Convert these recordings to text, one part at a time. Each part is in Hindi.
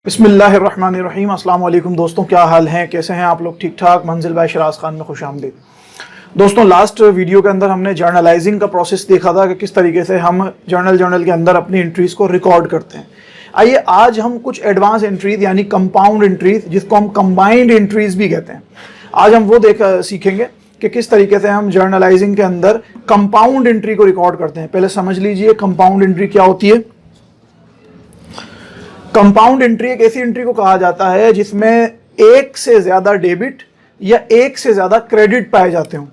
बिस्मिल्लाहिर्रहमानिर्रहीम। अस्सलाम वालेकुम दोस्तों, क्या हाल हैं, कैसे हैं आप लोग? ठीक ठाक। मंजिल भाई शराज खान में खुश आमदीद। दोस्तों, लास्ट वीडियो के अंदर हमने जर्नलाइजिंग का प्रोसेस देखा था कि किस तरीके से हम जर्नल के अंदर अपनी एंट्रीज को रिकॉर्ड करते हैं। आइए आज हम कुछ एडवांस एंट्रीज यानी कंपाउंड एंट्रीज, जिसको हम कंबाइंड एंट्रीज भी कहते हैं, आज हम वो सीखेंगे कि किस तरीके से हम जर्नलाइजिंग के अंदर कंपाउंड एंट्री को रिकॉर्ड करते हैं। पहले समझ लीजिए कंपाउंड एंट्री क्या होती है। कंपाउंड एंट्री एक ऐसी एंट्री को कहा जाता है जिसमें एक से ज्यादा डेबिट या एक से ज्यादा क्रेडिट पाए जाते हों,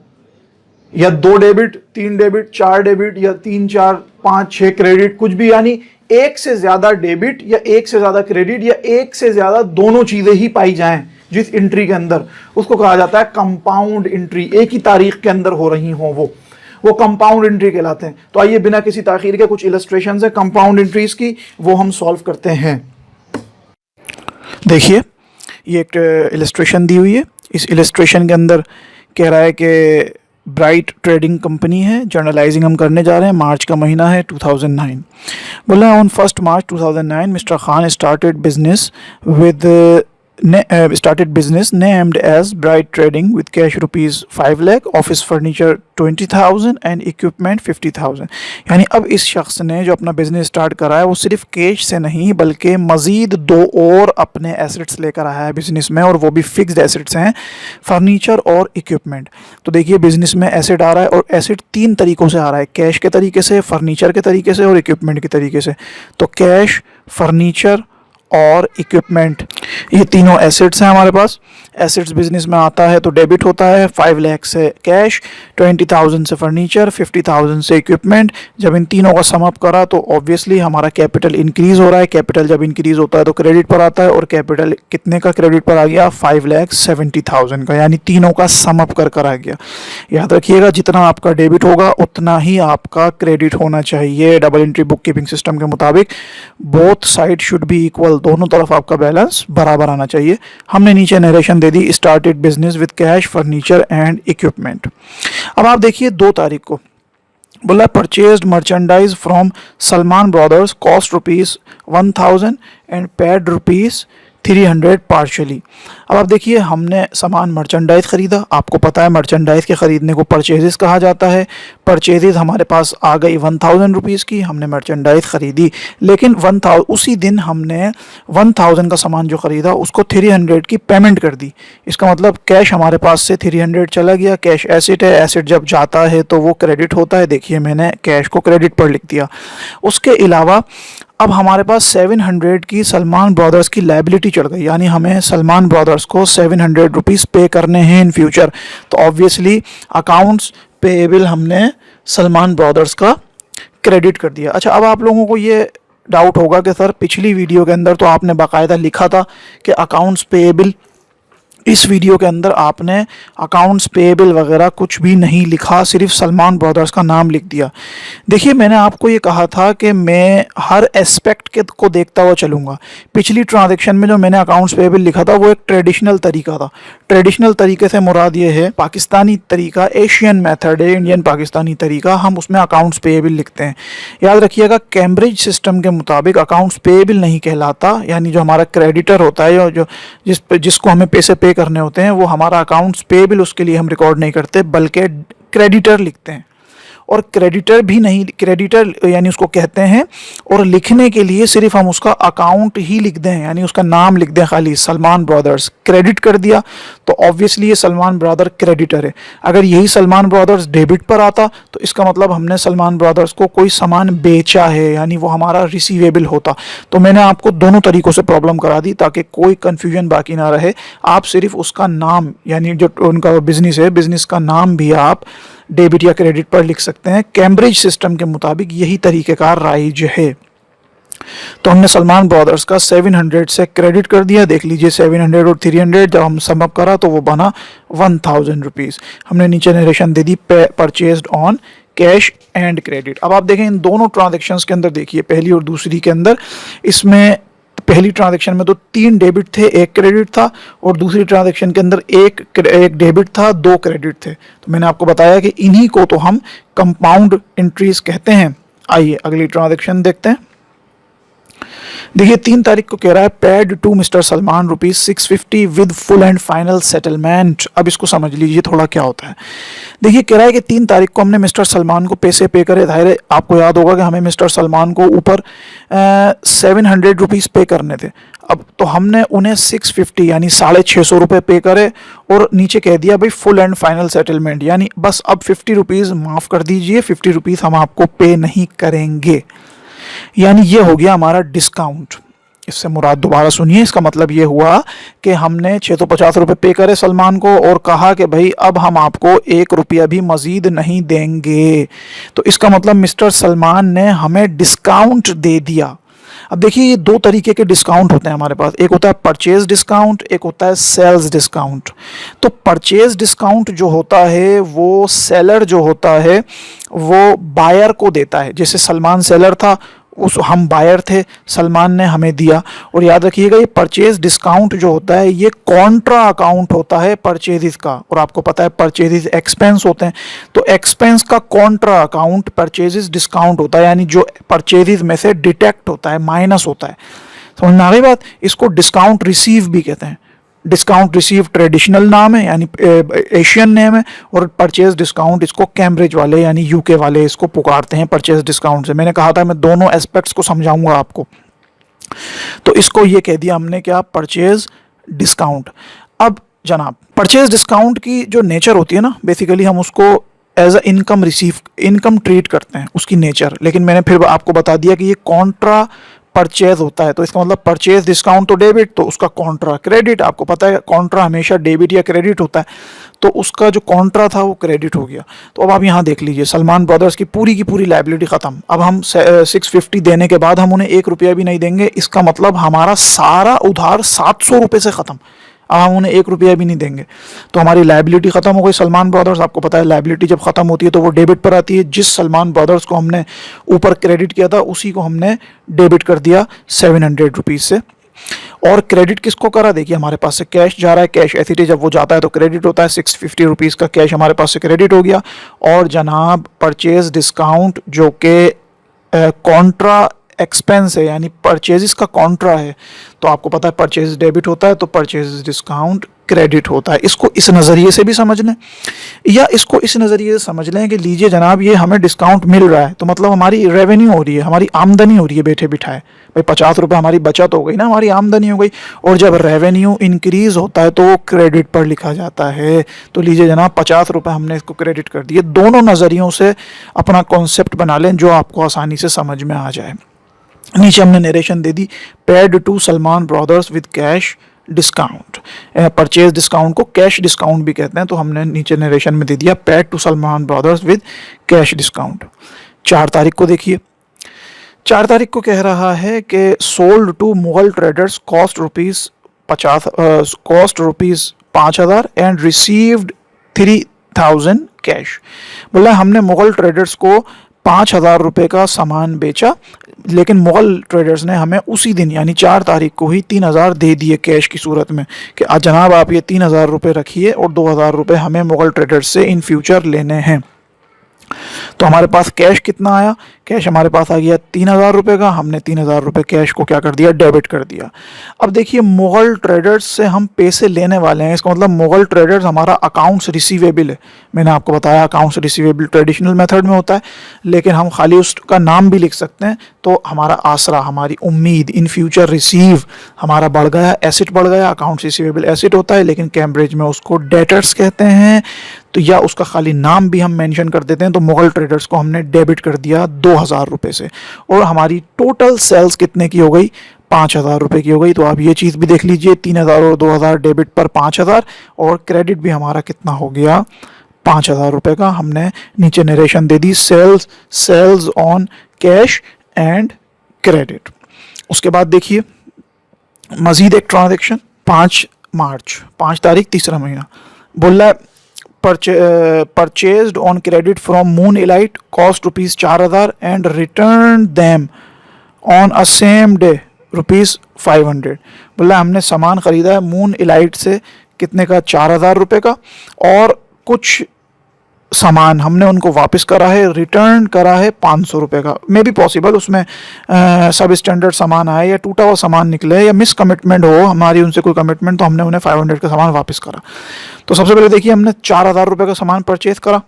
या 2 डेबिट, 3 डेबिट, 4 डेबिट, या 3, 4, 5, 6 क्रेडिट, कुछ भी, यानी एक से ज्यादा डेबिट या एक से ज्यादा क्रेडिट या एक से ज्यादा दोनों चीजें ही पाई जाएं जिस एंट्री के अंदर, उसको कहा जाता है कंपाउंड एंट्री। एक ही तारीख के अंदर हो रही हो वो कंपाउंड एंट्री कहलाते हैं। तो आइए बिना किसी ताखीर के कुछ इलस्ट्रेशंस है कंपाउंड एंट्रीज की, वो हम सॉल्व करते हैं। देखिए, ये एक इलस्ट्रेशन दी हुई है। इस इलस्ट्रेशन के अंदर कह रहा है कि ब्राइट ट्रेडिंग कंपनी है, जर्नलाइजिंग हम करने जा रहे हैं, मार्च का महीना है 2009। बोला on 1 March 2009 mister Khan started business named as Bright Trading with cash rupees 5 lakh, office furniture 20,000 and equipment 50,000। यानी अब इस शख्स ने जो अपना बिजनेस स्टार्ट करा है वो सिर्फ कैश से नहीं बल्कि मज़ीद 2 और अपने एसेट्स लेकर आया है बिजनेस में, और वो भी फिक्स्ड एसेट्स हैं, फर्नीचर और इक्विपमेंट। तो देखिए बिजनेस में एसेट आ रहा है, और एसेट 3 तरीक़ों से आ रहा है, कैश के तरीके से, फर्नीचर के तरीके से और इक्विपमेंट के तरीके से। तो कैश, फर्नीचर और इक्विपमेंट, ये तीनों एसेट्स हैं हमारे पास। एसेट्स बिजनेस में आता है तो डेबिट होता है 5 लाख से कैश, 20,000 से फर्नीचर, 50,000 से इक्विपमेंट। जब इन तीनों का सम अप करा तो ऑब्वियसली हमारा कैपिटल इंक्रीज़ हो रहा है। कैपिटल जब इंक्रीज़ होता है तो क्रेडिट पर आता है, और कैपिटल कितने का क्रेडिट पर आ गया? 5,70,000 का, यानी तीनों का सम अप कर आ गया। याद रखिएगा, जितना आपका डेबिट होगा उतना ही आपका क्रेडिट होना चाहिए। Double entry book keeping system के मुताबिक both side should be equal, दोनों तरफ आपका बैलेंस बराबर आना चाहिए। हमने नीचे नरेशन दे दी, started business with cash, furniture and equipment. अब आप देखिए 2 तारीख को बोला purchased merchandise from Salman brothers, cost ₹1,000 and paid ₹300 partially. अब आप देखिए, हमने सामान मर्चेंडाइज ख़रीदा। आपको पता है मर्चेंडाइज के ख़रीदने को परचेजेस कहा जाता है। परचेजेस हमारे पास आ गई ₹1,000 की, हमने मर्चेंडाइज ख़रीदी, लेकिन उसी दिन हमने 1,000 का सामान जो ख़रीदा उसको 300 की पेमेंट कर दी। इसका मतलब कैश हमारे पास से 300 चला गया। कैश एसेट है, एसेट जब जाता है तो वो क्रेडिट होता है। देखिए मैंने कैश को क्रेडिट पर लिख दिया। उसके अलावा अब हमारे पास 700 की सलमान ब्रदर्स की लायबिलिटी चढ़ गई, यानी हमें सलमान ब्रदर्स को ₹700 पे करने हैं इन फ्यूचर। तो ऑब्वियसली अकाउंट्स पेएबल हमने सलमान ब्रदर्स का क्रेडिट कर दिया। अच्छा, अब आप लोगों को ये डाउट होगा कि सर पिछली वीडियो के अंदर तो आपने बाकायदा लिखा था कि अकाउंट्स पेएबल, इस वीडियो के अंदर आपने अकाउंट्स पेएबल वगैरह कुछ भी नहीं लिखा, सिर्फ सलमान ब्रदर्स का नाम लिख दिया। देखिए मैंने आपको ये कहा था कि मैं हर एस्पेक्ट को देखता हुआ चलूँगा। पिछली ट्रांजैक्शन में जो मैंने अकाउंट्स पेएबल लिखा था वो एक ट्रेडिशनल तरीका था। ट्रेडिशनल तरीके से मुराद ये है पाकिस्तानी तरीका, एशियन मेथड है, इंडियन पाकिस्तानी तरीका, हम उसमें अकाउंट्स पेएबल लिखते हैं। याद रखिएगा कैम्ब्रिज सिस्टम के मुताबिक अकाउंट्स पेएबल नहीं कहलाता, यानी जो हमारा क्रेडिटर होता है, जो जिसको हमें पैसे पे करने होते हैं, वो हमारा अकाउंट्स पेएबल, उसके लिए हम रिकॉर्ड नहीं करते बल्कि क्रेडिटर लिखते हैं। और क्रेडिटर भी नहीं, क्रेडिटर यानी उसको कहते हैं, और लिखने के लिए सिर्फ हम उसका अकाउंट ही लिख दें, यानी उसका नाम लिख दें खाली, सलमान ब्रदर्स, क्रेडिट कर दिया तो ऑब्वियसली ये सलमान ब्रदर क्रेडिटर है। अगर यही सलमान ब्रदर्स डेबिट पर आता तो इसका मतलब हमने सलमान ब्रदर्स को कोई सामान बेचा है, यानी वो हमारा रिसीवेबल होता। तो मैंने आपको दोनों तरीक़ों से प्रॉब्लम करा दी ताकि कोई कन्फ्यूजन बाकी ना रहे। आप सिर्फ उसका नाम, यानी जो उनका बिजनेस है, बिजनेस का नाम भी आप डेबिट या क्रेडिट पर लिख सकते हैं। कैम्ब्रिज सिस्टम के मुताबिक यही तरीक़ेकार राइज है। तो हमने सलमान ब्रदर्स का 700 से क्रेडिट कर दिया। देख लीजिए 700 और 300 जब हम सम अप करा तो वो बना ₹1,000। हमने नीचे नरेशन दे दी, purchased on cash and credit. अब आप देखें इन दोनों ट्रांजैक्शंस के अंदर, देखिए पहली और दूसरी के अंदर, इसमें पहली ट्रांजैक्शन में तो 3 डेबिट थे, 1 क्रेडिट था, और दूसरी ट्रांजैक्शन के अंदर एक डेबिट था, 2 क्रेडिट थे। तो मैंने आपको बताया कि इन्हीं को तो हम कंपाउंड एंट्रीज कहते हैं। आइए अगली ट्रांजैक्शन देखते हैं। देखिए 3 तारीख को कह रहा है paid to mister Salman ₹650 with full and final settlement. अब इसको समझ लीजिए थोड़ा क्या होता है। देखिए कह रहा है कि 3 तारीख को हमने मिस्टर सलमान को पैसे पे करे। जाहिर आपको याद होगा कि हमें मिस्टर सलमान को ऊपर 700 रुपीज़ पे करने थे। अब तो हमने उन्हें 650 यानी 650 रुपये पे करे और नीचे कह दिया भाई फुल एंड फाइनल सेटलमेंट, यानी बस अब 50 रुपीज़ माफ़ कर दीजिए, 50 रुपीज़ हम आपको पे नहीं करेंगे। यानी ये हो गया हमारा डिस्काउंट। इससे मुराद दोबारा सुनिए, इसका मतलब ये हुआ कि हमने 650 रुपये पे करे सलमान को और कहा कि भाई अब हम आपको 1 रुपया भी मज़ीद नहीं देंगे। तो इसका मतलब मिस्टर सलमान ने हमें डिस्काउंट दे दिया। अब देखिए ये 2 तरीके के डिस्काउंट होते हैं हमारे पास, एक होता है परचेज डिस्काउंट, एक होता है सेल्स डिस्काउंट। तो परचेज डिस्काउंट जो होता है वो सेलर जो होता है वो बायर को देता है। जैसे सलमान सेलर था, उस हम बायर थे, सलमान ने हमें दिया। और याद रखिएगा ये परचेज डिस्काउंट जो होता है ये कॉन्ट्रा अकाउंट होता है परचेजिज का, और आपको पता है परचेजिज एक्सपेंस होते हैं, तो एक्सपेंस का कॉन्ट्रा अकाउंट परचेजिज डिस्काउंट होता है, यानी जो परचेजिज में से डिटेक्ट होता है, माइनस होता है। समझ में आ गई बात। इसको डिस्काउंट रिसीव भी कहते हैं। डिस्काउंट रिसीव ट्रेडिशनल नाम है यानी एशियन नेम है, और परचेज डिस्काउंट इसको कैम्ब्रिज वाले यानी यूके वाले इसको पुकारते हैं परचेज डिस्काउंट से। मैंने कहा था मैं दोनों एस्पेक्ट्स को समझाऊंगा आपको। तो इसको ये कह दिया हमने क्या, परचेज डिस्काउंट। अब जनाब परचेज डिस्काउंट की जो नेचर होती है ना, बेसिकली हम उसको एज अ इनकम ट्रीट करते हैं, उसकी नेचर। लेकिन मैंने फिर आपको बता दिया कि ये कॉन्ट्रा परचेज होता है, तो इसका मतलब परचेज डिस्काउंट तो डेबिट, तो उसका कॉन्ट्रा क्रेडिट। आपको पता है कॉन्ट्रा हमेशा डेबिट या क्रेडिट होता है, तो उसका जो कॉन्ट्रा था वो क्रेडिट हो गया। तो अब आप यहाँ देख लीजिए सलमान ब्रदर्स की पूरी लाइबिलिटी ख़त्म। अब हम 650 देने के बाद हम उन्हें 1 रुपया भी नहीं देंगे, इसका मतलब हमारा सारा उधार 700 रुपये से ख़त्म। अब हम उन्हें 1 रुपया भी नहीं देंगे, तो हमारी लाइबिलिटी ख़त्म हो गई। सलमान ब्रदर्स, आपको पता है लाइबिलिटी जब ख़त्म होती है तो वो डेबिट पर आती है। जिस सलमान ब्रदर्स को हमने ऊपर क्रेडिट किया था उसी को हमने डेबिट कर दिया 700 रुपीज़ से। और क्रेडिट किसको करा, देखिए हमारे पास से कैश जा रहा है, कैश एसिटी जब वो जाता है तो क्रेडिट होता है। 650 रुपीज़ का कैश हमारे पास से क्रेडिट हो गया। और जनाब परचेज डिस्काउंट जो कि कॉन्ट्रा एक्सपेंस है यानी परचेजिस का कॉन्ट्रा है, तो आपको पता है परचेज डेबिट होता है तो परचेज डिस्काउंट क्रेडिट होता है। इसको इस नज़रिए से भी समझ लें या इसको इस नज़रिए से समझ लें कि लीजिए जनाब ये हमें डिस्काउंट मिल रहा है, तो मतलब हमारी रेवेन्यू हो रही है, हमारी आमदनी हो रही है बैठे बिठाए। भाई 50 रुपये हमारी बचत हो गई ना, हमारी आमदनी हो गई। और जब रेवेन्यू इंक्रीज़ होता है तो वो क्रेडिट पर लिखा जाता है। तो लीजिए जनाब 50 रुपये हमने इसको क्रेडिट कर दिए। दोनों नज़रियों से अपना कॉन्सेप्ट बना लें जो आपको आसानी से समझ में आ जाए। नीचे हमने नरेशन दे दी, paid to Salman brothers with cash discount. Purchase discount को कैश डिस्काउंट भी कहते हैं, तो हमने नीचे नरेशन में दे दिया paid to Salman brothers with cash discount. 4 तारीख को देखिए, 4 तारीख को कह रहा है कि sold to Mughal traders cost rupees 5,000 and received 3,000 cash. बोला हमने मुगल ट्रेडर्स को 5,000 रुपये का सामान बेचा, लेकिन मुगल ट्रेडर्स ने हमें उसी दिन यानी 4 तारीख को ही 3,000 दे दिए कैश की सूरत में कि जनाब आप ये 3,000 रुपये रखिए और 2,000 रुपये हमें मुगल ट्रेडर्स से इन फ्यूचर लेने हैं। तो हमारे पास कैश कितना आया, कैश हमारे पास आ गया 3,000 रुपये का। हमने 3,000 रुपये कैश को क्या कर दिया, डेबिट कर दिया। अब देखिए मुगल ट्रेडर्स से हम पैसे लेने वाले हैं, इसका मतलब मुगल ट्रेडर्स हमारा अकाउंट्स रिसीवेबल है। मैंने आपको बताया अकाउंट्स रिसीवेबल ट्रेडिशनल मेथड में होता है, लेकिन हम खाली उसका नाम भी लिख सकते हैं। तो हमारा आसरा, हमारी उम्मीद, इन फ्यूचर रिसीव हमारा बढ़ गया, एसिट बढ़ गया। अकाउंट्स रिसीवेबल एसिट होता है, लेकिन कैम्ब्रिज में उसको डेटर्स कहते हैं, तो या उसका खाली नाम भी हम मेंशन कर देते हैं। तो मुगल ट्रेडर्स को हमने डेबिट कर दिया 2,000 रुपये से, और हमारी टोटल सेल्स कितने की हो गई, 5,000 रुपये की हो गई। तो आप ये चीज़ भी देख लीजिए, 3,000 और 2,000 डेबिट पर 5,000, और क्रेडिट भी हमारा कितना हो गया, 5,000 रुपये का। हमने नीचे नरेशन दे दी, sales on cash and credit. उसके बाद देखिए मज़ीद एक ट्रांजेक्शन 5 मार्च, 5 तारीख, तीसरा महीना। बोल रहा है purchased on credit from Moon Elite cost rupees 4,000 and returned them on a same day ₹500। बोला हमने सामान ख़रीदा है मून इलाइट से, कितने का, 4,000 रुपये का, और कुछ सामान हमने उनको वापस करा है, रिटर्न करा है 500 रुपये का। मे भी पॉसिबल उसमें सब स्टैंडर्ड सामान आए या टूटा हुआ सामान निकले या मिस कमिटमेंट हो हमारी उनसे कोई कमिटमेंट, तो हमने उन्हें 500 का सामान वापस करा। तो सबसे पहले देखिए हमने 4,000 रुपये का सामान परचेज़ करा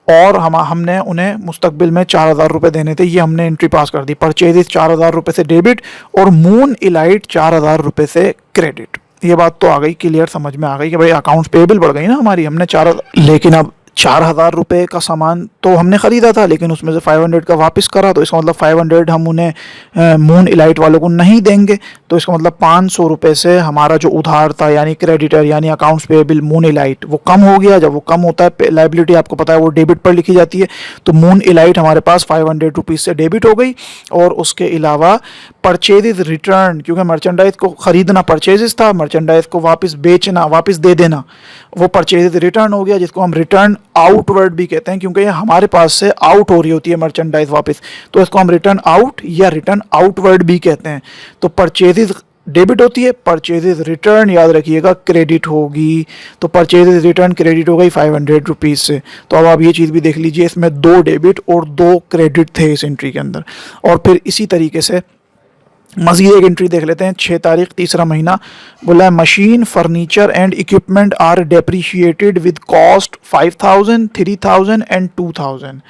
और हमने उन्हें मुस्तकबिल में 4,000 रुपये देने थे, ये हमने एंट्री पास कर दी। परचेज 4,000 रुपये से डेबिट और मून इलाइट 4,000 रुपये से क्रेडिट। ये बात तो आ गई क्लियर, समझ में आ गई कि भाई अकाउंट्स पेबल बढ़ गई ना हमारी, हमने 4, लेकिन अब 4,000 रुपये का सामान तो हमने ख़रीदा था लेकिन उसमें से 500 का वापस करा, तो इसका मतलब 500 हम उन्हें मून इलाइट वालों को नहीं देंगे, तो इसका मतलब 500 रुपये से हमारा जो उधार था यानी क्रेडिटर यानी अकाउंट्स पेबल मून इलाइट वो कम हो गया। जब वो कम होता है, लाइबिलिटी आपको पता है वो डेबिट पर लिखी जाती है, तो मून इलाइट हमारे पास 500 रुपीज़ से डेबिट हो गई। और उसके अलावा परचेज रिटर्न, क्योंकि मर्चेंडाइज को ख़रीदना परचेज था, मर्चेंडाइज को वापस बेचना, वापस दे देना, वो परचेज रिटर्न हो गया, जिसको हम रिटर्न आउटवर्ड भी कहते हैं, क्योंकि ये हमारे पास से आउट हो रही होती है मर्चेंडाइज वापस, तो इसको हम रिटर्न आउट या रिटर्न आउटवर्ड भी कहते हैं। तो परचेजेज डेबिट होती है, परचेजेज रिटर्न याद रखिएगा क्रेडिट होगी। तो परचेजेज रिटर्न क्रेडिट हो गई 500 रुपीज़ से। तो अब आप ये चीज़ भी देख लीजिए, इसमें 2 डेबिट और 2 क्रेडिट थे इस एंट्री के अंदर। और फिर इसी तरीके से मज़ीद एक एंट्री देख लेते हैं, 6 तारीख 3रा महीना। बोला है machine furniture and equipment are depreciated with cost 5,000, 3,000 and 2,000।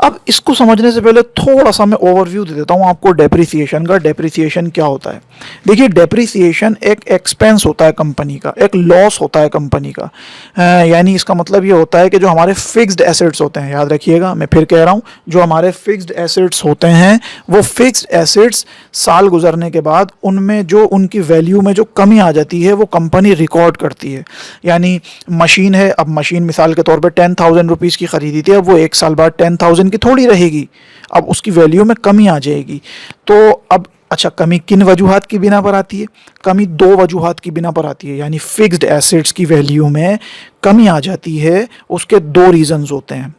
अब इसको समझने से पहले थोड़ा सा मैं ओवरव्यू दे देता हूँ आपको डेप्रिसिएशन का। डेप्रिसिएशन क्या होता है? देखिए डेप्रिसिएशन एक एक्सपेंस होता है कंपनी का, एक लॉस होता है कंपनी का। यानी इसका मतलब ये होता है कि जो हमारे फिक्स्ड एसेट्स होते हैं, याद रखिएगा मैं फिर कह रहा हूँ, जो हमारे फिक्स्ड एसेट्स होते हैं वो फिक्स्ड एसेट्स साल गुजरने के बाद उनमें जो उनकी वैल्यू में जो कमी आ जाती है वो कंपनी रिकॉर्ड करती है। यानी मशीन है, अब मशीन मिसाल के तौर पर 10,000 रुपीज़ की ख़रीदी थी, अब वो 1 साल बाद 10,000 की थोड़ी रहेगी, अब उसकी वैल्यू में कमी आ जाएगी। तो अब अच्छा, कमी किन वजूहात की बिना पर आती है? कमी 2 वजूहात की बिना पर आती है, यानी फिक्स्ड एसेट्स की वैल्यू में कमी आ जाती है, उसके 2 रीज़न्स होते हैं।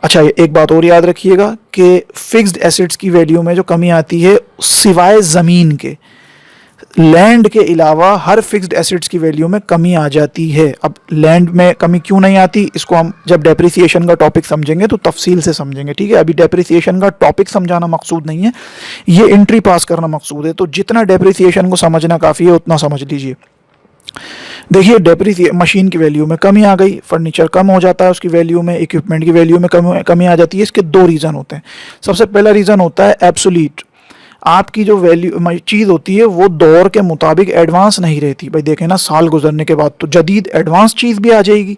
अच्छा, एक बात और याद रखिएगा कि फिक्स्ड एसेट्स की वैल्यू में जो कमी आती है सिवाय ज़मीन के, लैंड के अलावा हर फिक्स्ड एसेट्स की वैल्यू में कमी आ जाती है। अब लैंड में कमी क्यों नहीं आती, इसको हम जब डेप्रिसिएशन का टॉपिक समझेंगे तो तफसील से समझेंगे, ठीक है? अभी डेप्रिसिएशन का टॉपिक समझाना मकसूद नहीं है, ये एंट्री पास करना मकसूद है। तो जितना डेप्रिसिएशन को समझना काफ़ी है उतना समझ लीजिए। देखिए मशीन की वैल्यू में कमी आ गई, फर्नीचर कम हो जाता है उसकी वैल्यू में, इक्विपमेंट की वैल्यू में कमी आ जाती है। इसके 2 रीज़न होते हैं। सबसे पहला रीज़न होता है एब्सोल्यूट, आपकी जो वैल्यू चीज़ होती है वो दौर के मुताबिक एडवांस नहीं रहती। भाई देखें ना, साल गुजरने के बाद तो जदीद एडवांस चीज़ भी आ जाएगी।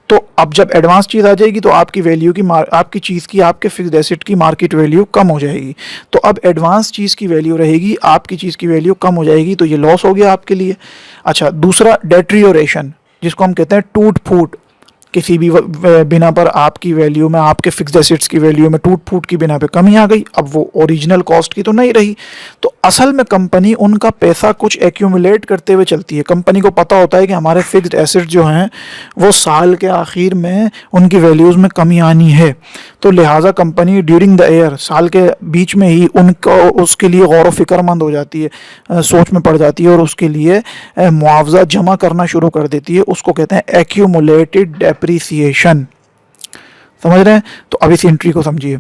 तो अब जब एडवांस चीज़ आ जाएगी तो आपकी वैल्यू की आपकी चीज़ की, आपके फिक्स्ड एसेट की मार्केट वैल्यू कम हो जाएगी। तो अब एडवांस चीज़ की वैल्यू रहेगी, आपकी चीज़ की वैल्यू कम हो जाएगी, तो ये लॉस हो गया आपके लिए। अच्छा, दूसरा डेट्रियोरेशन, जिसको हम कहते हैं टूट फूट, किसी भी बिना पर आपकी वैल्यू में, आपके फिक्स्ड एसेट्स की वैल्यू में टूट फूट की बिना पे कमी आ गई, अब वो ओरिजिनल कॉस्ट की तो नहीं रही। तो असल में कंपनी उनका पैसा कुछ एक्यूमुलेट करते हुए चलती है। कंपनी को पता होता है कि हमारे फिक्स्ड एसेट्स जो हैं वो साल के आखिर में उनकी वैल्यूज़ में कमी आनी है, तो लिहाजा कंपनी ड्यूरिंग द ईयर, साल के बीच में ही उनको उसके लिए गौर व फिक्रमंद हो जाती है, सोच में पड़ जाती है और उसके लिए मुआवजा जमा करना शुरू कर देती है। उसको कहते हैं एक्यूमुलेटेड डेप्रिसिएशन। समझ रहे हैं? तो अब इस एंट्री को समझिए।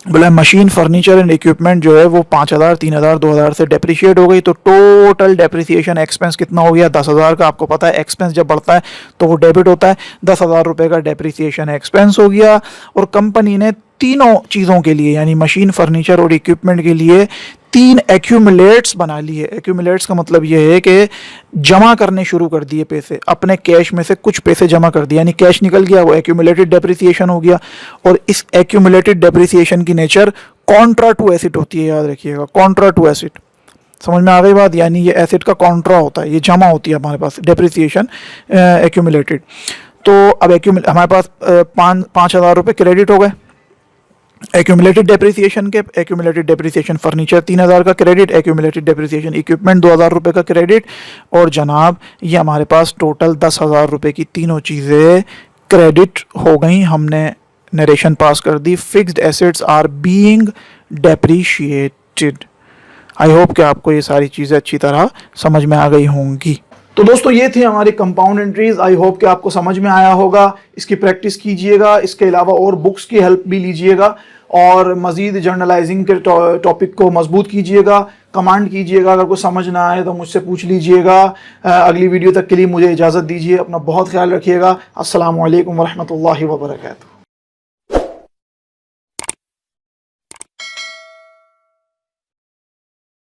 बोला मशीन फर्नीचर एंड इक्विपमेंट जो है वो 5,000, 3,000, 2,000 से डेप्रिशिएट हो गई, तो टोटल डेप्रिसिएशन एक्सपेंस कितना हो गया? 10,000 का। आपको पता है एक्सपेंस जब बढ़ता है तो वो डेबिट होता है। 10,000 रुपये का डेप्रिसिएशन एक्सपेंस हो गया। और कंपनी ने तीनों चीज़ों के लिए, यानी मशीन, फर्नीचर और इक्विपमेंट के लिए 3 एक्यूमुलेट्स बना लिए। एक्यूमुलेट्स का मतलब ये है कि जमा करने शुरू कर दिए पैसे, अपने कैश में से कुछ पैसे जमा कर दिए, यानी कैश निकल गया, वो एक्यूमुलेटेड डेप्रिसिएशन हो गया। और इस एक्यूमुलेटेड डेप्रिसिएशन की नेचर कॉन्ट्रा टू एसेट होती है, याद रखिएगा, कॉन्ट्रा टू एसेट। समझ में आ गई बात? यानी ये एसेट का कॉन्ट्रा होता है, ये जमा होती है हमारे पास डेप्रिसिएशन एक्यूमुलेटेड। तो अब हमारे पास 5,000 रुपये क्रेडिट हो गए एक्यूमुलेटेड डेप्रिसिएशन के। एक्यूमुलेटेड डेप्रिसिएशन फर्नीचर 3,000 का क्रेडिट, एक्यूमुलेटेड डेप्रिसिएशन इक्विपमेंट 2,000 रुपये का क्रेडिट, और जनाब ये हमारे पास टोटल 10,000 रुपये की तीनों चीज़ें क्रेडिट हो गई। हमने नरेशन पास कर दी, fixed assets are being depreciated. I hope कि आपको ये सारी चीज़ें अच्छी तरह समझ में आ गई होंगी। तो दोस्तों ये थे हमारे कंपाउंड एंट्रीज। आई होप कि आपको समझ में आया होगा। इसकी प्रैक्टिस कीजिएगा, इसके अलावा और बुक्स की हेल्प भी लीजिएगा और मज़ीद जर्नलाइजिंग के टॉपिक को मजबूत कीजिएगा। कमेंट कीजिएगा, अगर कुछ समझ ना आए तो मुझसे पूछ लीजिएगा। अगली वीडियो तक के लिए मुझे इजाज़त दीजिए। अपना बहुत ख्याल रखिएगा। अस्सलामु अलैकुम वरहमतुल्लाहि वबरकातुहू।